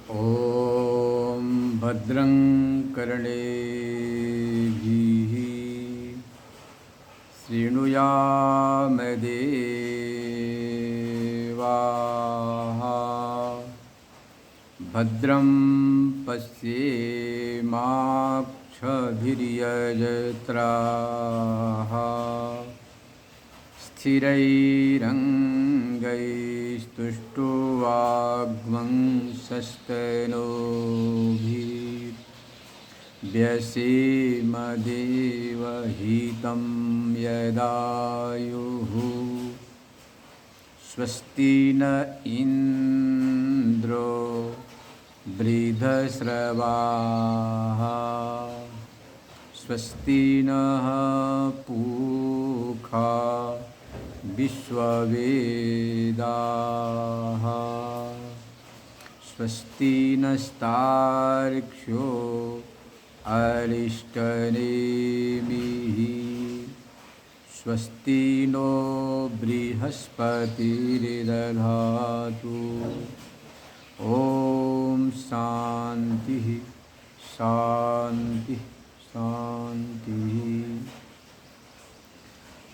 ॐ भद्रं कर्णेभिः शृणुयामदेवाः भद्रं पश्येमाक्षभिर्यजत्राः स्थिरैरङ्गैस्तुष्टुवाग्मंसस्तनूभिर्व्यसेमदेवहितं यदायुः स्वस्ति न इन्द्रो वृद्धश्रवाः स्वस्ति नः पूषा विश्ववेदाः स्वस्ति नस्तार्क्ष्यो अरिष्टनेमिः स्वस्ति नो बृहस्पतिर्दधातु। ॐ शांति शांति शांति।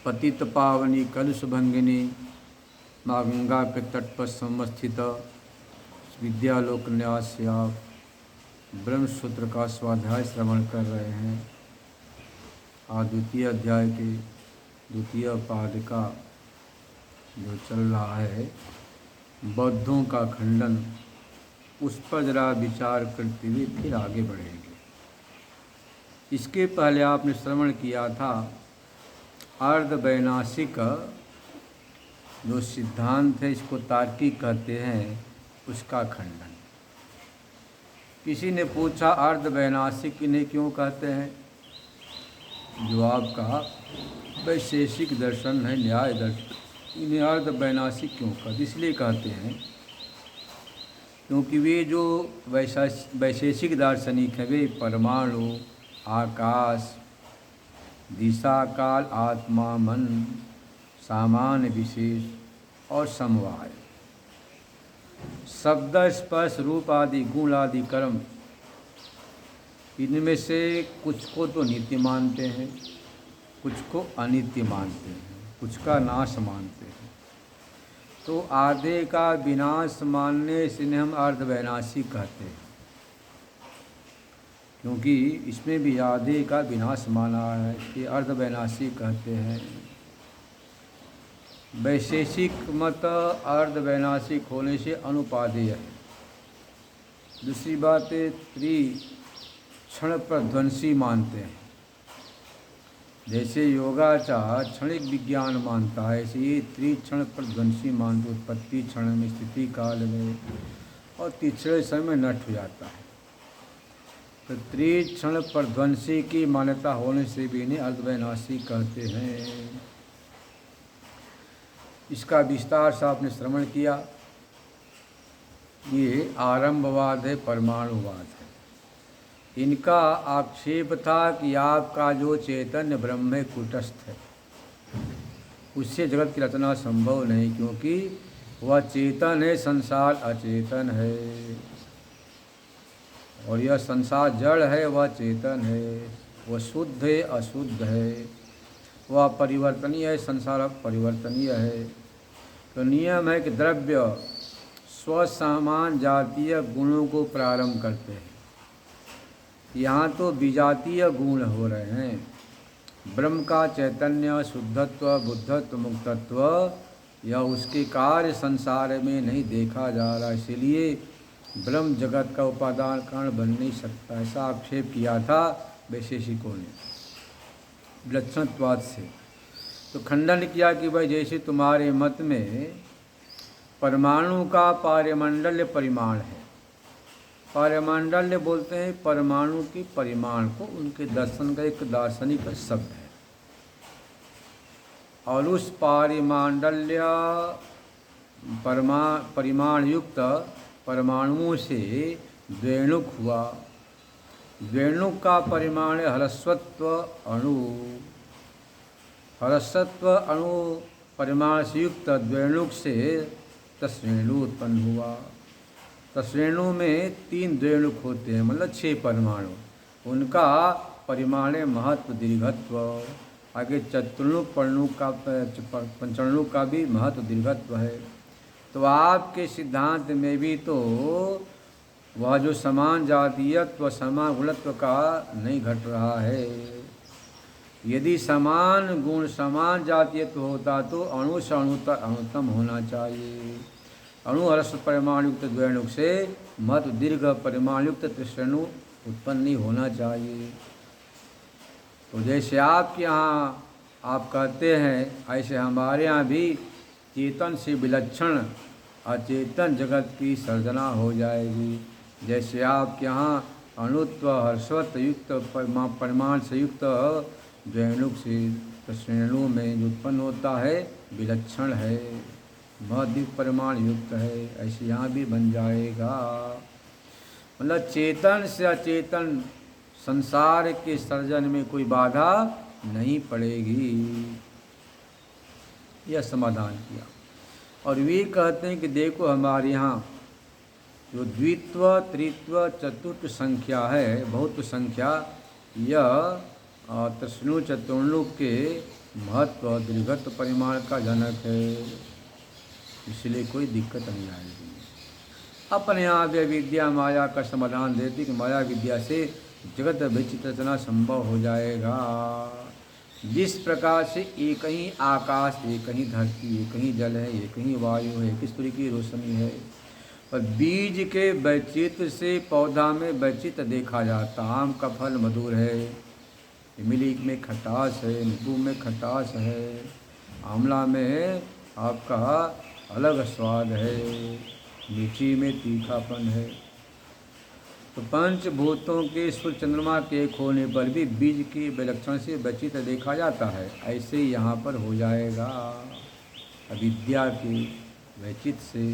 पतित पावनी कलुष भंगिनी माँ गंगा के तट पर समस्थित विद्यालोक न्यास से आप ब्रह्मसूत्र का स्वाध्याय श्रवण कर रहे हैं। आज द्वितीय अध्याय के द्वितीय पाद का जो चल रहा है बौद्धों का खंडन, उस पर जरा विचार करते हुए फिर आगे बढ़ेंगे। इसके पहले आपने श्रवण किया था अर्धवैनाशिक जो सिद्धांत है, इसको तार्किक कहते हैं, उसका खंडन। किसी ने पूछा अर्धवैनाशिक इन्हें क्यों कहते हैं? जवाब कहा वैशेषिक दर्शन है, न्याय दर्शन, इन्हें अर्धवैनाशिक क्यों कहते? इसलिए कहते हैं क्योंकि वे जो वैशेषिक दार्शनिक है वे परमाणु, आकाश, दिशा, काल, आत्मा, मन, सामान्य, विशेष और समवाय, शब्द, स्पर्श, रूप आदि गुण आदि कर्म, इनमें से कुछ को तो नित्य मानते हैं, कुछ को अनित्य मानते हैं, कुछ का नाश मानते हैं। तो आधे का विनाश मानने से इन्हें हम अर्धवैनाशिक कहते हैं, क्योंकि इसमें भी आधे का विनाश माना है कि अर्धवैनाशिक कहते हैं। वैशेषिक मत अर्धवैनाशिक होने से अनुपादेय है। दूसरी बात त्रिक्षण प्रध्वंसी मानते हैं। जैसे योगाचार क्षणिक विज्ञान मानता है, ऐसे ये त्रिक्षण प्रध्वंसी मानते, उत्पत्ति क्षण में, स्थिति काल में और तीसरे समय में नष्ट हो जाता है। तो त्रिक्षण प्रध्वंसी की मान्यता होने से भी इन्हें अर्धवैनाशिक कहते हैं। इसका विस्तार से आपने श्रवण किया। ये आरंभवाद है, परमाणुवाद है। इनका आक्षेप था कि आपका जो चैतन्य ब्रह्म है कूटस्थ है, उससे जगत की रचना संभव नहीं, क्योंकि वह चेतन है, संसार अचेतन है। और यह संसार जड़ है, वह चेतन है। वह शुद्ध है, अशुद्ध है। वह परिवर्तनीय है, संसार परिवर्तनीय है। तो नियम है कि द्रव्य स्वसमान जातीय गुणों को प्रारंभ करते हैं। यहाँ तो विजातीय गुण हो रहे हैं। ब्रह्म का चैतन्य, शुद्धत्व, बुद्धत्व, मुक्तत्व, यह उसके कार्य संसार में नहीं देखा जा रहा, इसीलिए ब्रह्म जगत का उपादान कारण बन नहीं सकता। ऐसा आक्षेप किया था वैशेषिकों ने विलक्षणत्वाद से। तो खंडन किया कि भाई जैसे तुम्हारे मत में परमाणु का पार्यमंडल परिमाण है, पार्यमंडल बोलते हैं परमाणु की परिमाण को, उनके दर्शन का एक दार्शनिक शब्द है। और उस पारिमांडल्य परिमाण युक्त परमाणुओं से द्वेणुक हुआ। द्वेणुक का परिमाण है हरस्वत्व अणु। हरस्वत्व अणु परिमाण से युक्त द्वेणुक से तस्वेणु उत्पन्न हुआ। तत्श्रेणु में 3 द्वेणुक होते हैं, मतलब 6 परमाणु। उनका परिमाणे महत्व दीर्घत्व, आगे चतुर्णुक पर्णुक का पंचणुक का भी महत्व दीर्घत्व है। तो आपके सिद्धांत में भी तो वह जो समान जातीयत्व समान गुणत्व का नहीं घट रहा है। यदि समान गुण समान जातीयत्व होता तो अणु से अणु तक अणुतम होना चाहिए। अणु ह्रस्व परिमाणयुक्त द्वैणुक से महत्व दीर्घ परिमाणयुक्त त्रिश्रेणु उत्पन्न नहीं होना चाहिए। तो जैसे आपके यहाँ आप कहते हैं, ऐसे हमारे यहाँ भी चेतन से विलक्षण अचेतन जगत की सर्जना हो जाएगी। जैसे आपके यहाँ अणुत्व हर्षवत्व युक्त परिमाण से युक्त द्वैणुक से त्रिश्रेणु में जो उत्पन्न होता है विलक्षण है, महदिक परिमाण युक्त है, ऐसे यहाँ भी बन जाएगा। मतलब चेतन से अचेतन संसार के सर्जन में कोई बाधा नहीं पड़ेगी। यह समाधान किया। और वे कहते हैं कि देखो हमारे यहाँ जो द्वित्व त्रित्व चतुर्थ संख्या है, बहुत संख्या, यह त्रिश्रेणु चतुर्णुक के महत्व दीर्घत्व परिमाण का जनक है, इसलिए कोई दिक्कत नहीं आएगी। अपने आप यह विद्या माया का समाधान देती कि माया विद्या से जगत विचित रचना संभव हो जाएगा। जिस प्रकार से एक ही आकाश, एक ही धरती, एक ही जल है, एक ही वायु है, एक सूर्य की रोशनी है, और बीज के वैचित्र से पौधा में वैचित्र देखा जाता। आम का फल मधुर है, इमली में खटास है, नींबू में खटास है, आंवला में आपका अलग स्वाद है, मिर्ची में तीखापन है। तो पंचभूतों के सूर्य चंद्रमा के एक होने पर भी बीज के विलक्षण से वैचित्र देखा जाता है, ऐसे ही यहाँ पर हो जाएगा। अविद्या के वैचित्र से,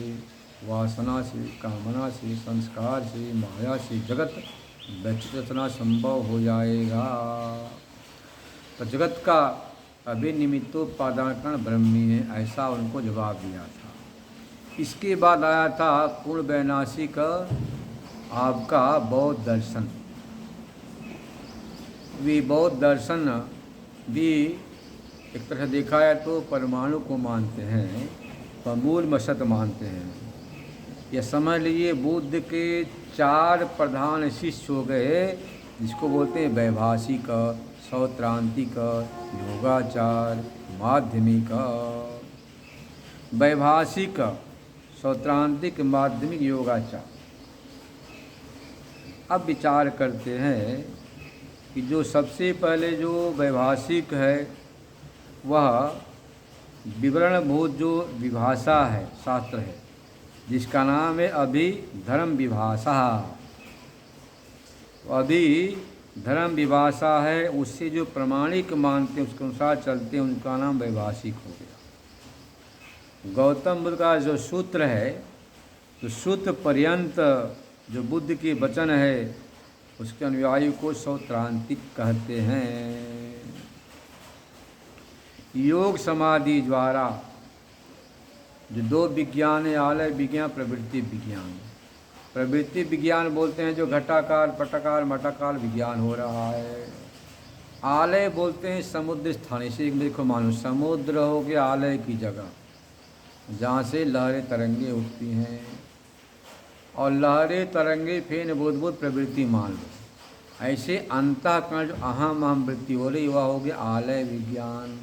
वासना से, कामना से, संस्कार से, माया से जगत वैचित्र रचना संभव हो जाएगा। तो जगत का अभिनिमित्तोपादान ब्रह्मी है, ऐसा उनको जवाब दिया था। इसके बाद आया था पूर्ण वैनाशिक आपका बौद्ध दर्शन। वे बौद्ध दर्शन भी एक तरह देखा है तो परमाणु को मानते हैं, पर मूल मसत मानते हैं। यह समझ लीजिए बुद्ध के 4 प्रधान शिष्य हो गए, जिसको बोलते हैं वैभाषिक, सौत्रांतिक, योगाचार, माध्यमिक। वैभाषिक, सौत्रांतिक, माध्यमिक, योगाचार। अब विचार करते हैं कि जो सबसे पहले जो वैभाषिक है वह विवरणभूत जो विभाषा है, शास्त्र है, जिसका नाम है अभिधर्म विभाषा। अभी धर्म विभाषा है, उससे जो प्रमाणिक मानते हैं उसके अनुसार चलते हैं, उनका नाम वैभाषिक हो गया। गौतम बुद्ध का जो सूत्र है, तो सूत्र पर्यंत जो बुद्ध के वचन है उसके अनुयायी को सौत्रांतिक कहते हैं। योग समाधि द्वारा जो 2 विज्ञान है, आलय विज्ञान, प्रवृत्ति विज्ञान। प्रवृत्ति विज्ञान बोलते हैं जो घटाकार पटाकार मटाकार विज्ञान हो रहा है। आलय बोलते हैं समुद्र स्थान से, देखो मानो समुद्र हो गया आलय की जगह, जहाँ से लहरें तरंगे उठती हैं, और लहरें तरंगे फेन बुद्ध बुद्ध प्रवृत्ति मान लो। ऐसे अंतःकरण जो अहम अहम वृत्ति हो रही, वह हो गया आलय विज्ञान,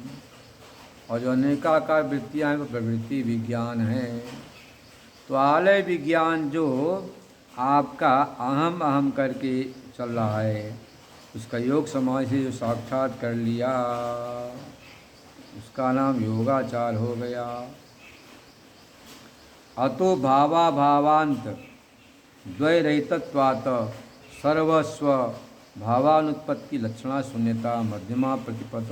और जो अनेकाकार वृत्तियाँ हैं वो प्रवृत्ति विज्ञान है। तो आलय विज्ञान जो आपका अहम अहम करके चल रहा है, उसका योग समाधि से जो साक्षात कर लिया, उसका नाम योगाचार हो गया। अतो भावा भावांत द्वैरहितत्वात् सर्वस्व भावानुत्पत्ति लक्षणा शून्यता मध्यमा प्रतिपद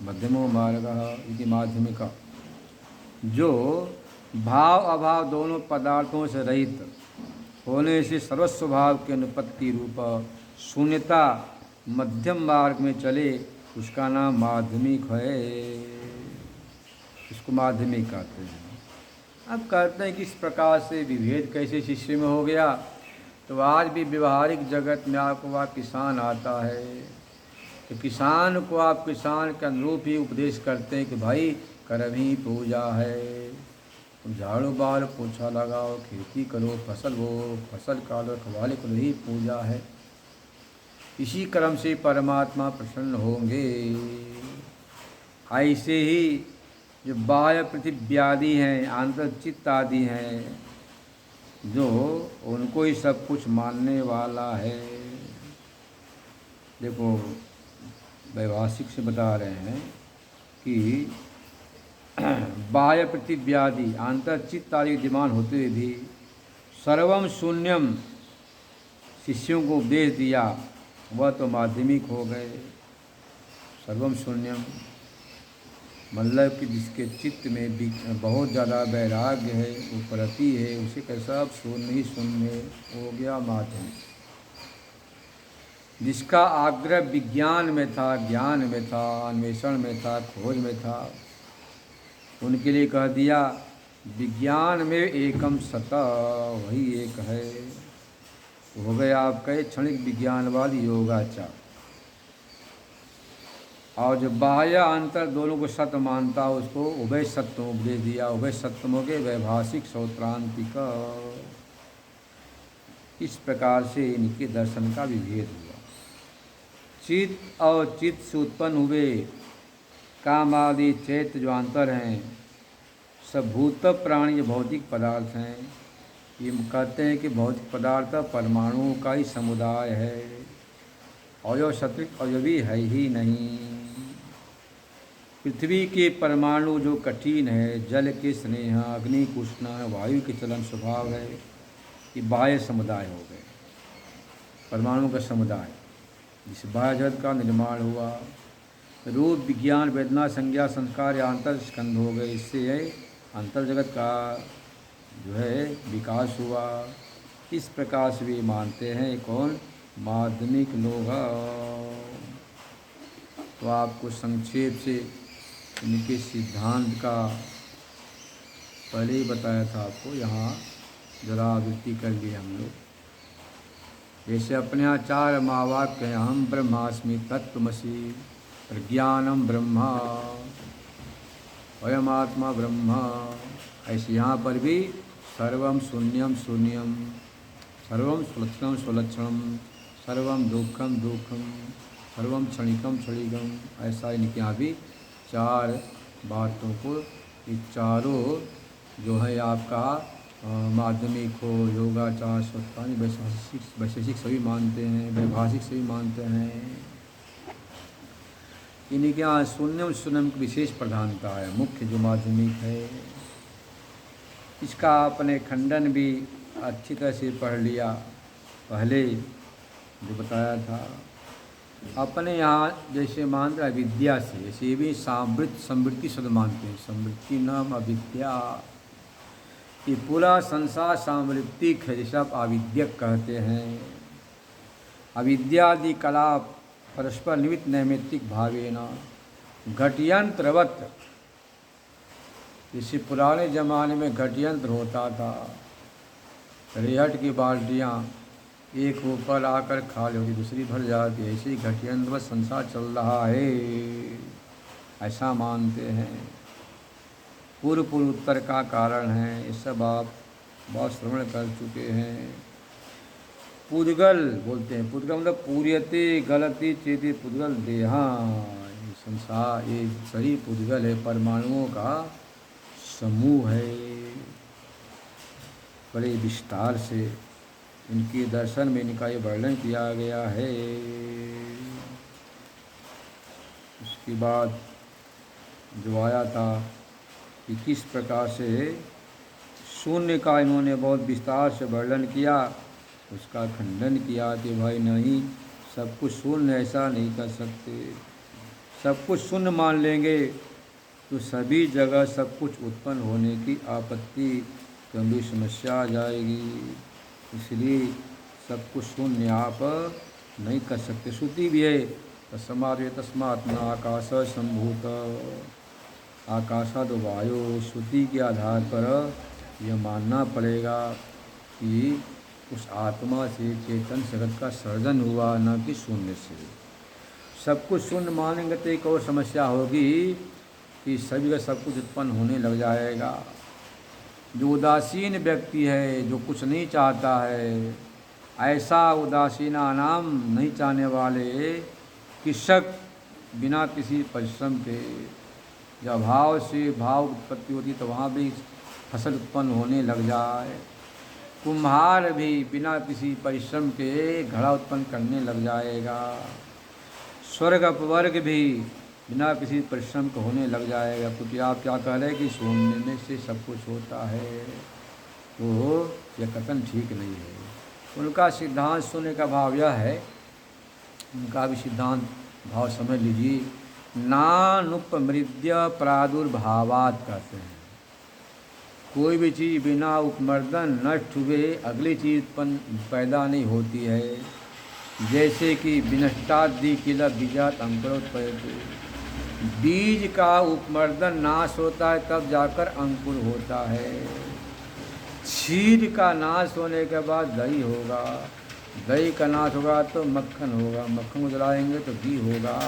मध्यमो मार्ग इति माध्यमिका। जो भाव अभाव दोनों पदार्थों से रहित होने से सर्वस्व भाव के अनुपत्ति रूप शून्यता मध्यम मार्ग में चले, उसका नाम माध्यमिक है। इसको माध्यमिक कहते हैं। अब कहते हैं कि इस प्रकार से विभेद कैसे शिष्य में हो गया। तो आज भी व्यवहारिक जगत में आपको वह किसान आता है तो किसान को आप किसान के अनुरूप ही उपदेश करते हैं कि भाई कर्म ही पूजा है, तुम झाड़ू बाल पोछा लगाओ, खेती करो, फसल बो, फसल काटो, रखवाली करो, ही पूजा है। इसी कर्म से परमात्मा प्रसन्न होंगे। ऐसे ही जो बाह्य पृथ्वी आदि हैं, आंतरचित्त आदि हैं, जो उनको ही सब कुछ मानने वाला है। देखो वैभाषिक से बता रहे हैं कि बाह्य पृथ्वी आदि आंतरचित्त आदि विद्यमान होते हुए भी सर्वम शून्यम शिष्यों को उपदेश दिया, वह तो माध्यमिक हो गए। सर्वम शून्यम मतलब कि जिसके चित्त में बहुत ज़्यादा वैराग्य है, वो प्रति है, उसे कैसा अब शून्य ही शून्य हो गया माध्यमिक। जिसका आग्रह विज्ञान में था, ज्ञान में था, अन्वेषण में था, खोज में था, उनके लिए कह दिया विज्ञान में एकम सता, वही एक है। हो गया आपका क्षणिक विज्ञानवाद योगाचार। और जो बाह्य अंतर दोनों को सत्य मानता उसको उभय सत्य उपदेश दिया। उभय सत्यम हो गए वैभाषिक सौत्रांतिक। इस प्रकार से इनके दर्शन का विभेद हुआ। चित्त और चित्त से उत्पन्न हुए काम आदि चैत्य जो अंतर हैं, सब भूत प्राणी भौतिक पदार्थ हैं। ये कहते हैं कि भौतिक पदार्थ परमाणुओं का ही समुदाय है, अवयव सत्विक अवयवी है ही नहीं। पृथ्वी के परमाणु जो कठिन है, जल के स्नेह, अग्नि के उष्ण, वायु के चलन स्वभाव है, ये बाह्य समुदाय हो गए, परमाणु का समुदाय, जिस बाह्य जगत का निर्माण हुआ। रूप विज्ञान वेदना संज्ञा संस्कार या अंतर स्कंध हो गए, इससे अंतर जगत का जो है विकास हुआ। इस प्रकार से भी मानते हैं कौन माध्यमिक लोग। तो आपको संक्षेप से इनके सिद्धांत का पहले ही बताया था आपको, यहाँ जरा आवृत्ति कर लिए हम लोग। जैसे अपने यहाँ 4 महावाक्य हैं, अहम ब्रह्मास्मि तत्त्वमसि, प्रज्ञानम ब्रह्मा, अयम आत्मा ब्रह्मा। ऐसे यहाँ पर भी सर्वम शून्यम शून्यम, सर्वम स्वलक्षणम स्वलक्षणम, सर्वम दुखम दुखम, सर्वम क्षणिकम क्षणिकम। ऐसा इनके यहाँ भी 4 बातों को, ये चारों जो है आपका माध्यमिक हो, योगाचार, स्वतानी, वैशेषिक सभी मानते हैं, वैभाषिक सभी मानते हैं। इनके यहाँ शून्यम शून्यम की विशेष प्रधानता है, मुख्य जो माध्यमिक है। इसका आपने खंडन भी अच्छी तरह से पढ़ लिया पहले जो बताया था। अपने यहाँ जैसे मानते हैं अविद्या से, जैसे ये भी समृद्धि शब्द मानते हैं, समृद्धि नाम अविद्या। ये पूरा संसार सामृतिक है, जिसे आप अविद्यक कहते हैं। अविद्यादि कला परस्पर निमित्त नैमित्तिक भावेना घटयंत्रवत, जैसे पुराने ज़माने में घटयंत्र होता था, रेहट की बाल्टियाँ एक ऊपर आकर खाली होती, दूसरी भर जाती, ऐसे ही घटयंत्रवत संसार चल रहा है, ऐसा मानते हैं। पूर्व पूर्व उत्तर का कारण है, ये सब आप बहुत श्रवण कर चुके हैं। पुद्गल बोलते हैं, पुद्गल मतलब पूर्यते गलती चेती पुद्गल देहा। ये संसार, ये शरीर पुद्गल है, परमाणुओं का समूह है। बड़े विस्तार से इनके दर्शन में इनका ये वर्णन किया गया है। उसके बाद जो आया था कि किस प्रकार से शून्य का इन्होंने बहुत विस्तार से वर्णन किया, उसका खंडन किया कि भाई नहीं, सब कुछ शून्य ऐसा नहीं कर सकते। सब कुछ शून्य मान लेंगे तो सभी जगह सब कुछ उत्पन्न होने की आपत्ति, गंभीर समस्या आ जाएगी। इसलिए सब कुछ शून्य आप नहीं कर सकते। श्रुति भी है, तस्मात् न आकाश संभूत, आकाशाद वायु। श्रुति के आधार पर यह मानना पड़ेगा कि उस आत्मा से चेतन जगत का सर्जन हुआ, न कि शून्य से। सब कुछ शून्य मानेंगे तो एक और समस्या होगी कि सभी का सब कुछ उत्पन्न होने लग जाएगा। जो उदासीन व्यक्ति है, जो कुछ नहीं चाहता है, ऐसा उदासीना नाम नहीं चाहने वाले कृषक बिना किसी परिश्रम के, जब भाव से भाव उत्पत्ति होती तो वहाँ भी फसल उत्पन्न होने लग जाए। कुम्हार भी बिना किसी परिश्रम के घड़ा उत्पन्न करने लग जाएगा। स्वर्ग अपवर्ग भी बिना किसी परिश्रम के होने लग जाएगा। क्योंकि आप क्या कह रहे हैं कि शून्य में से सब कुछ होता है, तो यह कथन ठीक नहीं है। उनका सिद्धांत शून्य का भाव यह है, उनका भी सिद्धांत भाव समझ लीजिए, नानुपमृद्य प्रादुर्भावात् कहते हैं। कोई भी चीज़ बिना उपमर्दन नष्ट हुए अगली चीज़ उत्पन्न पैदा नहीं होती है। जैसे कि विनष्टादि किल बीजात अंकुरोत्पत्ति, बीज का उपमर्दन नाश होता है तब जाकर अंकुर होता है। क्षीर का नाश होने के बाद दही होगा, दही का नाश होगा तो मक्खन होगा, मक्खन को जलाएंगे तो घी होगा।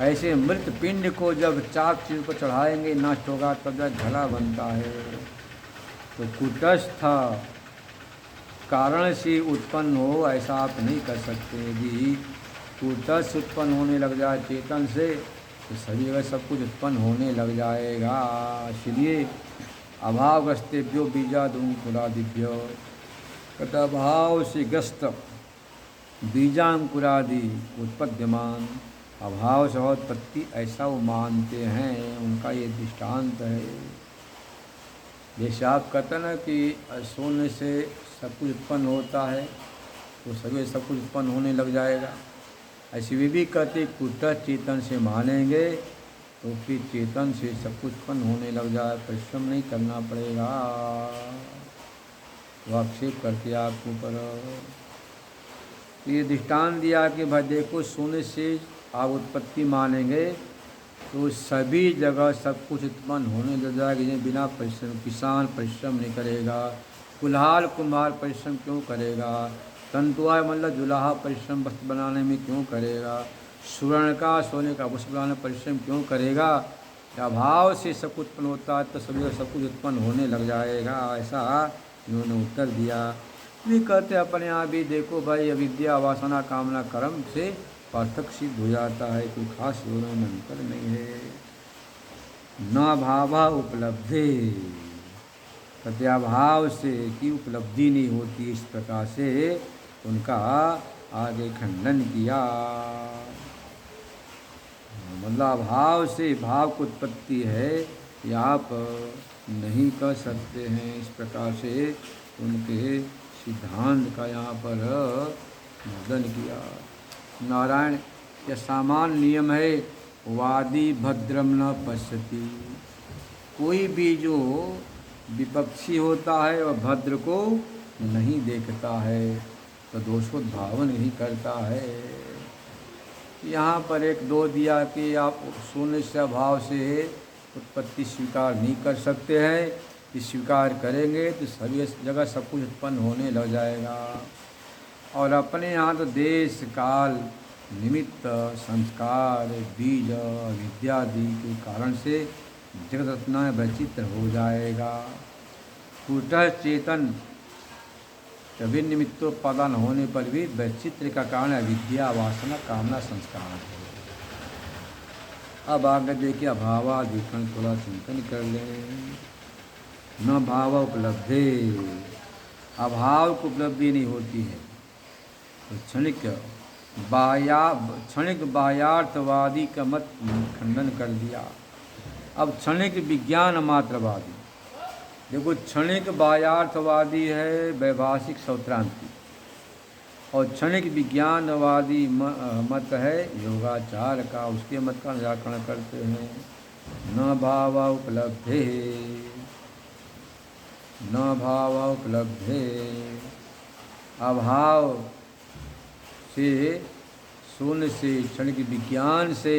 ऐसे मृत पिंड को जब चाक चीज को चढ़ाएंगे नष्ट होगा तब जब घड़ा बनता है। तो कुटस्थ कारण से उत्पन्न हो ऐसा आप नहीं कर सकते। यदि कुटस्थ उत्पन्न होने लग जाए चेतन से तो सभी जगह सब कुछ उत्पन्न होने लग जाएगा। इसलिए अभावग्रस्तेभ्यो बीजादुंकुरादिभ्यो, तथा अभाव से ग्रस्त बीजांकुरादि उत्पद्यमान, अभाव से उत्पत्ति ऐसा वो मानते हैं। उनका ये दृष्टांत है। जैसे आप कहते हैं ना कि शून्य से सब कुछ उत्पन्न होता है तो सभी सब कुछ उत्पन्न होने लग जाएगा, ऐसे वे भी कहते कुटस्थ चेतन से मानेंगे तो फिर चेतन से सब कुछ उत्पन्न होने लग जाए, परिश्रम नहीं करना पड़ेगा। वो आक्षेप करके आपको ऊपर ये दृष्टांत दिया कि भाई देखो शून्य से आप उत्पत्ति मानेंगे तो सभी जगह सब कुछ उत्पन्न होने लग जाएगा। जिन्हें बिना परिश्रम, किसान परिश्रम नहीं करेगा, कुल्हार कुम्हार परिश्रम क्यों करेगा, तंतुआ मतलब जुलाहा परिश्रम वस्त्र बनाने में क्यों करेगा, स्वर्ण का सोने का वस्त्र बनाने में परिश्रम क्यों करेगा। अभाव से सब कुछ उत्पन्न होता है तो सभी जगह सब कुछ उत्पन्न होने लग जाएगा। ऐसा इन्होंने उत्तर दिया। भी कहते अपने यहाँ भी देखो भाई अविद्या वासना कामना कर्म से पार्थक सिद्ध हो जाता है, कोई खास दोनों में अंतर नहीं है। न भावा उपलब्धि, प्रत्याभाव से की उपलब्धि नहीं होती, इस प्रकार से उनका आगे खंडन किया। मतलब भाव से भाव की उत्पत्ति है ये आप नहीं कर सकते हैं। इस प्रकार से उनके सिद्धांत का यहाँ पर खंडन किया। नारायण यह सामान्य नियम है, वादी भद्रम न पश्यति। कोई भी जो विपक्षी होता है वह भद्र को नहीं देखता है तो दोषोद्भावन नहीं करता है। यहाँ पर एक दो दिया कि आप शून्य से अभाव से उत्पत्ति स्वीकार नहीं कर सकते हैं, कि स्वीकार करेंगे तो सभी जगह सब कुछ उत्पन्न होने लग जाएगा। और अपने यहाँ तो देश काल निमित्त संस्कार बीज विद्यादि के कारण से जगत रत्ना वैचित्र हो जाएगा। कुटस्थ चेतन सभी निमित्तोपादान होने पर भी वैचित्र का कारण विद्या वासना कामना संस्कार है। अब आगे देखिए अभावाधिकरण थोड़ा चिंतन कर लें। न भाव उपलब्धि, अभाव को उपलब्धि नहीं होती है तो क्षणिक बाह्यार्थवादी का मत खंडन कर दिया। अब क्षणिक विज्ञान मात्रवादी, देखो क्षणिक बाह्यार्थवादी है वैभाषिक सौत्रांति और क्षणिक विज्ञानवादी मत है योगाचार का, उसके मत का निराकरण करते हैं। न भाव उपलब्धे, न भाव उपलब्धे, अभाव से शून्य से क्षणिक विज्ञान से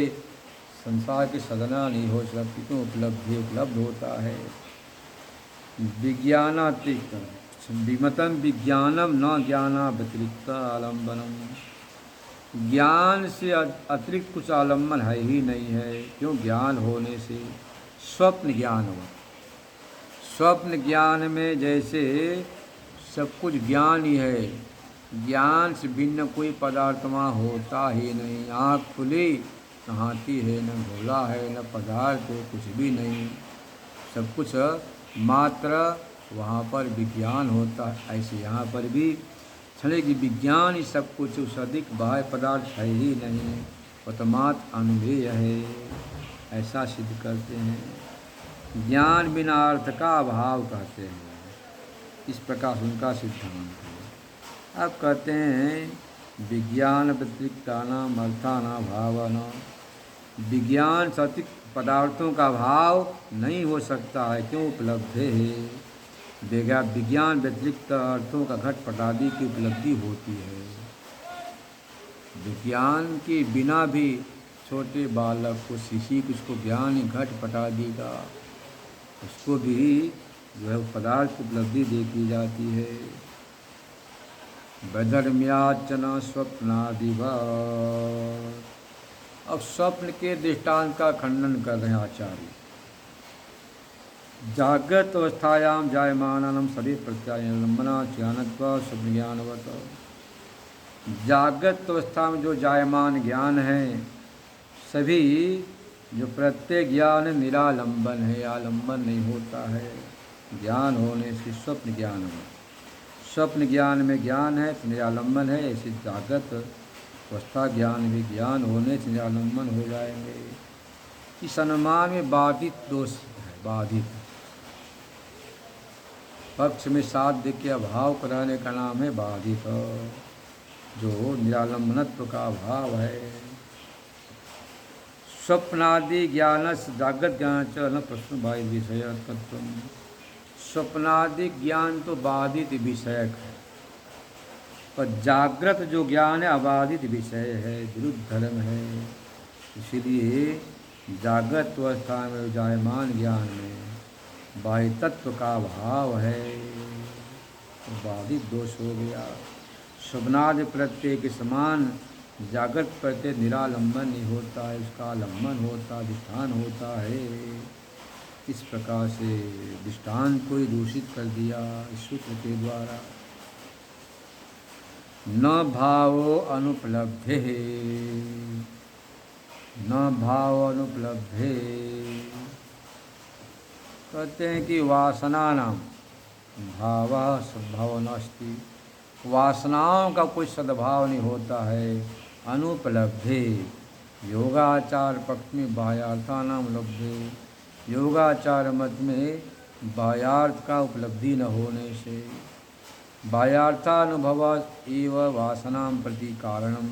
संसार की सदना नहीं हो सकती, क्यों उपलब्धि उपलब्ध होता है। विज्ञानातिरिक्त विमतम विज्ञानम न ज्ञाना व्यतिरिक्त आलम्बनम। ज्ञान से अतिरिक्त कुछ आलम्बन है ही नहीं है। क्यों? ज्ञान होने से स्वप्न ज्ञान हो। स्वप्न ज्ञान में जैसे सब कुछ ज्ञान ही है, ज्ञान से भिन्न कोई पदार्थ वहाँ होता ही नहीं। आँख खुली न हाथी है, न घोड़ा है, न पदार्थ है, कुछ भी नहीं। सब कुछ मात्र वहाँ पर विज्ञान होता है। ऐसे यहाँ पर भी क्षणिक विज्ञान ही सब कुछ, उस अधिक बाह्य पदार्थ है ही नहीं, परमात्म अनुभेय है, ऐसा सिद्ध करते हैं। ज्ञान बिना अर्थ का अभाव कहते हैं। इस प्रकार उनका सिद्धांत है। अब कहते हैं विज्ञान व्यतिरिक्तानाम अर्थानाम भावना। विज्ञान से अतिरिक्त पदार्थों का भाव नहीं हो सकता है। क्यों? उपलब्ध है। विज्ञान व्यतिरिक्त अर्थों का घटपट आदि की उपलब्धि होती है। विज्ञान के बिना भी छोटे बालक को, शिशु को, उसको ज्ञान घटपट आदि का, उसको भी जो है पदार्थ की उपलब्धि देखी जाती है। वैधर्म्याचना स्वप्नादिव। अब स्वप्न के दृष्टांत का खंडन कर रहे हैं आचार्य। जागृत अवस्थायाम जायमानम सभी प्रत्यालंबना ज्ञानत्व स्वप्न ज्ञानवत। जागृत अवस्था में जो जायमान ज्ञान है, सभी जो प्रत्येक ज्ञान निरालंबन है, आलंबन नहीं होता है। ज्ञान होने से स्वप्न ज्ञान हो। स्वप्न ज्ञान में ज्ञान है तो निरालंबन है। ऐसे जागृत अवस्था ज्ञान भी ज्ञान होने से निरालंबन हो जाएंगे। इस अनुमान में बाधित दोष है। बाधित पक्ष में साध्य के अभाव कराने का नाम है बाधित, जो निरालंबनत्व का अभाव है। स्वप्नादि ज्ञान जागृत ज्ञान च न प्रश्न बाह्य विषय तत्व। स्वप्नादि ज्ञान तो बाधित विषयक है, पर जागृत जो ज्ञान है अबाधित विषय है, विरुद्ध धर्म है। इसीलिए जागृत अवस्था में जायमान ज्ञान में बाह्य तत्व का अभाव है, तो बाधित दोष हो गया। स्वप्नादि प्रत्यय के समान जागृत प्रत्यय निरालंबन नहीं होता है, उसका आलंबन होता, अधिष्ठान होता है। इस प्रकार से दृष्टांत को ही दूषित कर दिया इस सूत्र के द्वारा। न भावो अनुपलब्धे, न भाव अनुपलब्धे। कहते हैं कि वासना नाम भाव सद्भाव नास्ति। वासनाओं का कोई सद्भाव नहीं होता है। अनुपलब्धे योगाचार पक्ष में बाह्यार्था नाम लब्धे। योगाचार मत में बाह्यार्थ का उपलब्धि न होने से बाह्यार्थानुभव एव वासना प्रति कारणम।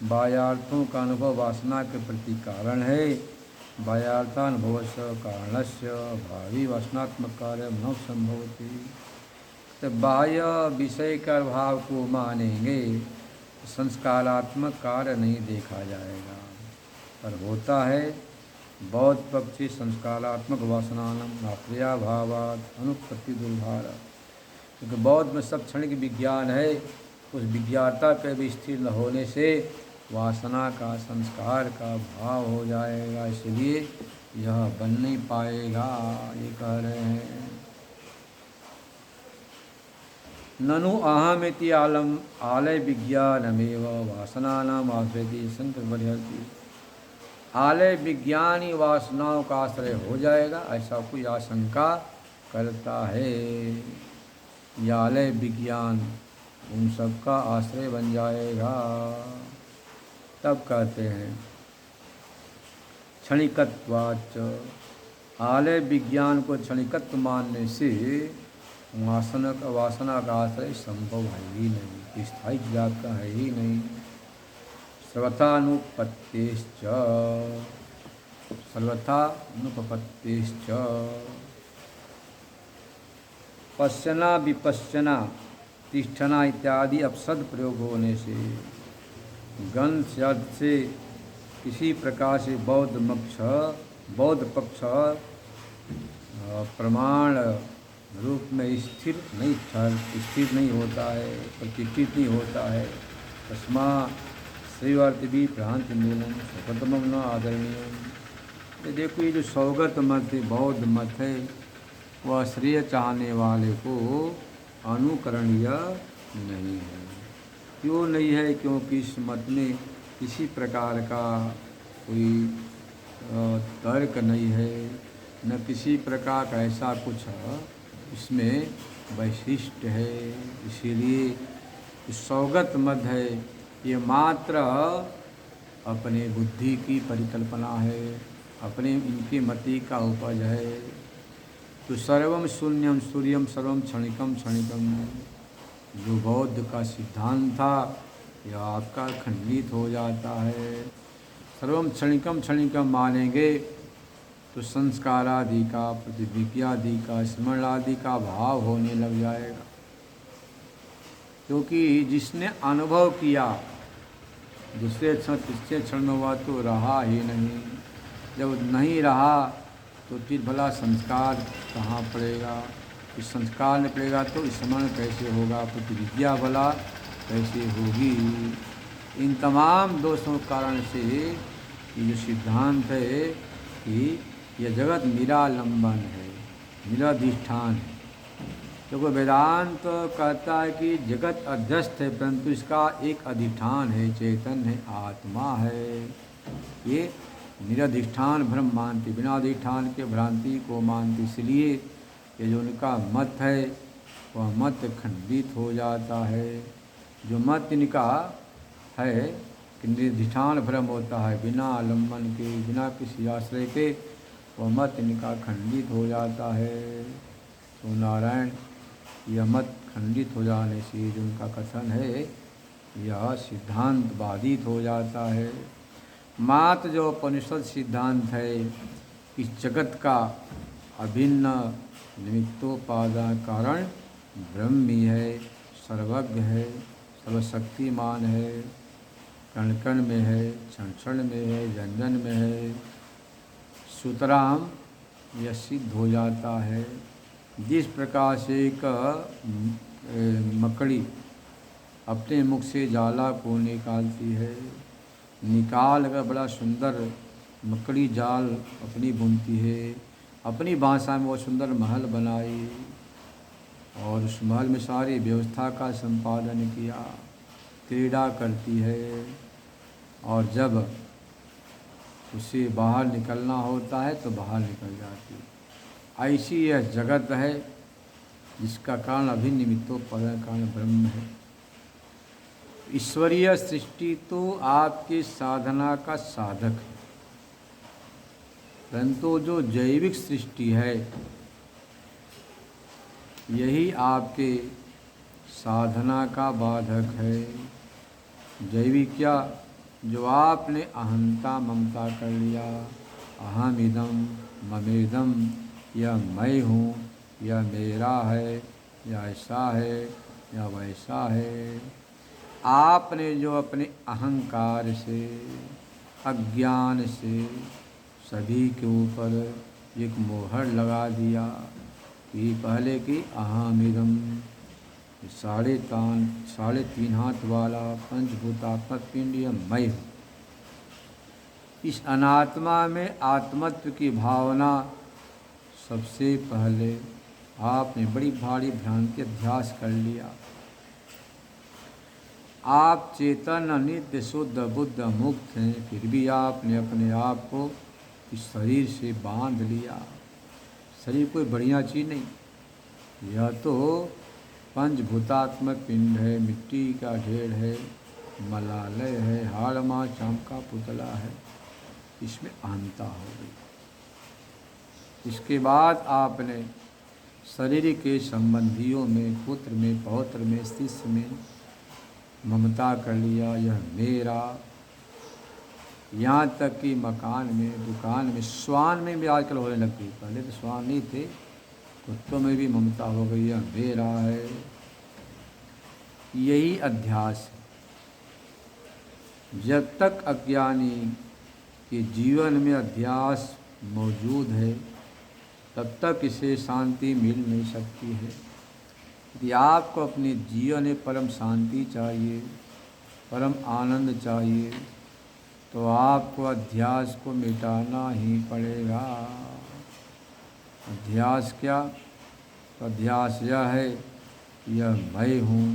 बाह्यार्थों का अनुभव वासना के प्रति कारण है। बाह्यार्थानुभव से कारणस्य भावी वासनात्मक कार्य न संभवती। तो बाह्य विषय का भाव को मानेंगे, संस्कारात्मक कार्य नहीं देखा जाएगा। पर होता है बौद्ध पक्षी संस्कारात्मक वासनानम नाप्रिया भावाद अनुपत्ति दुर्भार। क्योंकि बौद्ध में सब क्षणिक विज्ञान है, उस विज्ञाता के भी स्थिर न होने से वासना का, संस्कार का भाव हो जाएगा, इसलिए यह बन नहीं पाएगा, ये कह रहे हैं। ननु अहमिति आलम आलय विज्ञानमेव वासनानाम आश्रयति संकर बरिहर्ति। आलय विज्ञानी वासनाओं का आश्रय हो जाएगा, ऐसा कोई आशंका करता है। यह आलय विज्ञान उन सब का आश्रय बन जाएगा। तब कहते हैं क्षणिकत्वाच। आलय विज्ञान को क्षणिकत्व मानने से वासना का आश्रय संभव है ही नहीं, स्थायी जात का है ही नहीं। सर्वथानुपत्तिश्च, सर्वथानुपपत्तिश्च। पश्यना विपश्यना तिष्ठना इत्यादि अपसद प्रयोग होने से गंध शब्द से किसी प्रकार से बौद्ध पक्ष प्रमाण रूप में स्थिर नहीं होता है, प्रतिष्ठित नहीं होता है। तस्मा श्रीवर्त भी भ्रांति मूलम स्वगतम न आदरणीय। ये देखो, ये जो सौगत मत है, बौद्ध मत है, वह श्रेय चाहने वाले को अनुकरणीय नहीं है। क्यों नहीं है? क्योंकि इस मत में किसी प्रकार का कोई तर्क नहीं है, न किसी प्रकार का ऐसा कुछ इसमें वैशिष्ट है। इसीलिए सौगत मत है, ये मात्र अपने बुद्धि की परिकल्पना है, अपने इनकी मति का उपज है। तो सर्वम शून्यम सूर्यम सर्वम क्षणिकम क्षणिकम, जो बौद्ध का सिद्धांत था, यह आपका खंडित हो जाता है। सर्वम क्षणिकम क्षणिकम मानेंगे तो संस्कार आदि का, प्रतिविज्ञादि का, स्मरण आदि का भाव होने लग जाएगा। क्योंकि जिसने अनुभव किया, दूसरे क्षण तीसरे क्षण में हुआ तो रहा ही नहीं। जब नहीं रहा तो फिर भला संस्कार कहाँ पड़ेगा? इस संस्कार नहीं पड़ेगा तो स्मरण कैसे होगा? प्रतिविज्ञा भला कैसे होगी? इन तमाम दोषों के कारण से ये जो सिद्धांत है कि यह जगत निरालंबन है, निराधिष्ठान है। क्योंकि वेदांत कहता है कि जगत अध्यस्त है, परंतु इसका एक अधिष्ठान है, चेतन है, आत्मा है। ये निरधिष्ठान भ्रम मानती, बिना अधिष्ठान के भ्रांति को मानती। इसलिए ये जो उनका मत है वह मत खंडित हो जाता है। जो मत इनका है कि निर्धिष्ठान भ्रम होता है, बिना आलम्बन के, बिना किसी आश्रय के, वह मत इनका खंडित हो जाता है। तो नारायण, यह मत खंडित हो जाने से जो उनका कथन है यह सिद्धांत बाधित हो जाता है। मात्र जो उपनिषद सिद्धांत है, इस जगत का अभिन्न निमित्तोपादान कारण ब्रह्म ही है, सर्वज्ञ है, सर्वशक्तिमान है, कण कण में है, क्षण क्षण में है, जन जन में है, सुतराम यह सिद्ध हो जाता है। जिस प्रकार से एक मकड़ी अपने मुख से जाला को निकालती है, निकाल कर बड़ा सुंदर मकड़ी जाल अपनी बुनती है, अपनी भाषा में वो सुंदर महल बनाई और उस महल में सारी व्यवस्था का संपादन किया, क्रीड़ा करती है। और जब उसे बाहर निकलना होता है तो बाहर निकल जाती है। ऐसी यह जगत है जिसका कारण अभिन्न निमित्तोपादान कारण ब्रह्म है। ईश्वरीय सृष्टि तो आपकी साधना का साधक है, परंतु जो जैविक सृष्टि है यही आपके साधना का बाधक है। जैविक क्या? जो आपने अहंता ममता कर लिया, अहम इदम ममेदम, यह मैं हूँ, यह मेरा है, यह ऐसा है, यह वैसा है। आपने जो अपने अहंकार से, अज्ञान से सभी के ऊपर एक मोहर लगा दिया कि पहले की अहमिदम, 3.5 हाथ वाला पंचभूतात्मक पिंड यह मैं हूँ। इस अनात्मा में आत्मत्व की भावना सबसे पहले आपने बड़ी भारी भ्रांति अध्यास कर लिया। आप चेतन नित्य शुद्ध बुद्ध मुक्त हैं, फिर भी आपने अपने आप को इस शरीर से बांध लिया। शरीर कोई बढ़िया चीज़ नहीं, यह तो पंचभूतात्मक पिंड है, मिट्टी का ढेर है, मलालय है, हाड़ माँ चाम का पुतला है, इसमें अहंता हो गई। इसके बाद आपने शरीर के संबंधियों में, पुत्र में, पौत्र में, शिष्य में ममता कर लिया, यह मेरा। यहाँ तक कि मकान में, दुकान में, श्वान में भी आजकल होने लग गई। पहले तो श्वान नहीं थे, कुत्तों में भी ममता हो गई, यह मेरा है। यही अध्यास है। जब तक अज्ञानी के जीवन में अध्यास मौजूद है, तब तक इसे शांति मिल नहीं सकती है। यदि आपको अपने जीवन में परम शांति चाहिए, परम आनंद चाहिए, तो आपको अध्यास को मिटाना ही पड़ेगा। अध्यास क्या? तो अध्यास यह है, यह मैं हूँ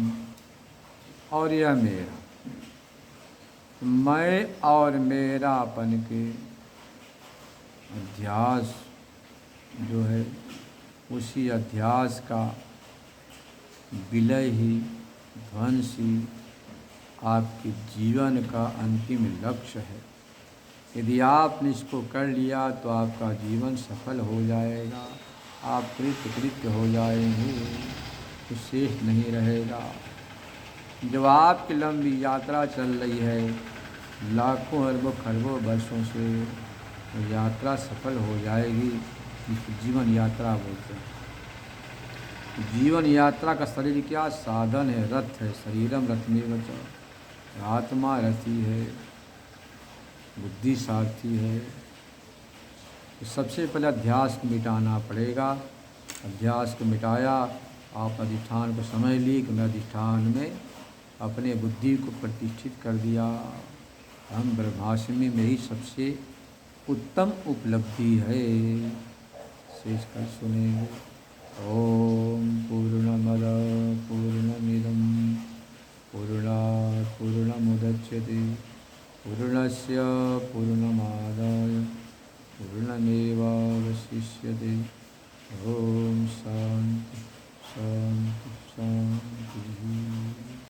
और यह मेरा। मैं और मेरापन के अध्यास जो है, उसी अध्यास का विलय ही, ध्वंस ही आपके जीवन का अंतिम लक्ष्य है। यदि आपने इसको कर लिया तो आपका जीवन सफल हो जाएगा, आप कृतकृत्य हो जाएंगे, कुछ शेष नहीं रहेगा। जब आपकी लंबी यात्रा चल रही है लाखों अरबों खरबों वर्षों से, तो यात्रा सफल हो जाएगी, जिसको जीवन यात्रा बोलते हैं। जीवन यात्रा का शरीर क्या साधन है, रथ है। शरीरम रथमेव च, आत्मा रथी है, बुद्धि सारथी है। तो सबसे पहले अध्यास को मिटाना पड़ेगा। अध्यास को मिटाया, आप अधिष्ठान को समझ ली कि मैं अधिष्ठान में अपने बुद्धि को प्रतिष्ठित कर दिया। हम ब्रह्मास्मि में ही सबसे उत्तम उपलब्धि है। शेष कल सुनेंगे। ओम पूर्णमद पूर्णमिदं पूर्णात् पूर्णमुदच्यते पूर्णस्य पूर्णमादाय पूर्णमेवावशिष्यते। ओम शांति शांति शांति।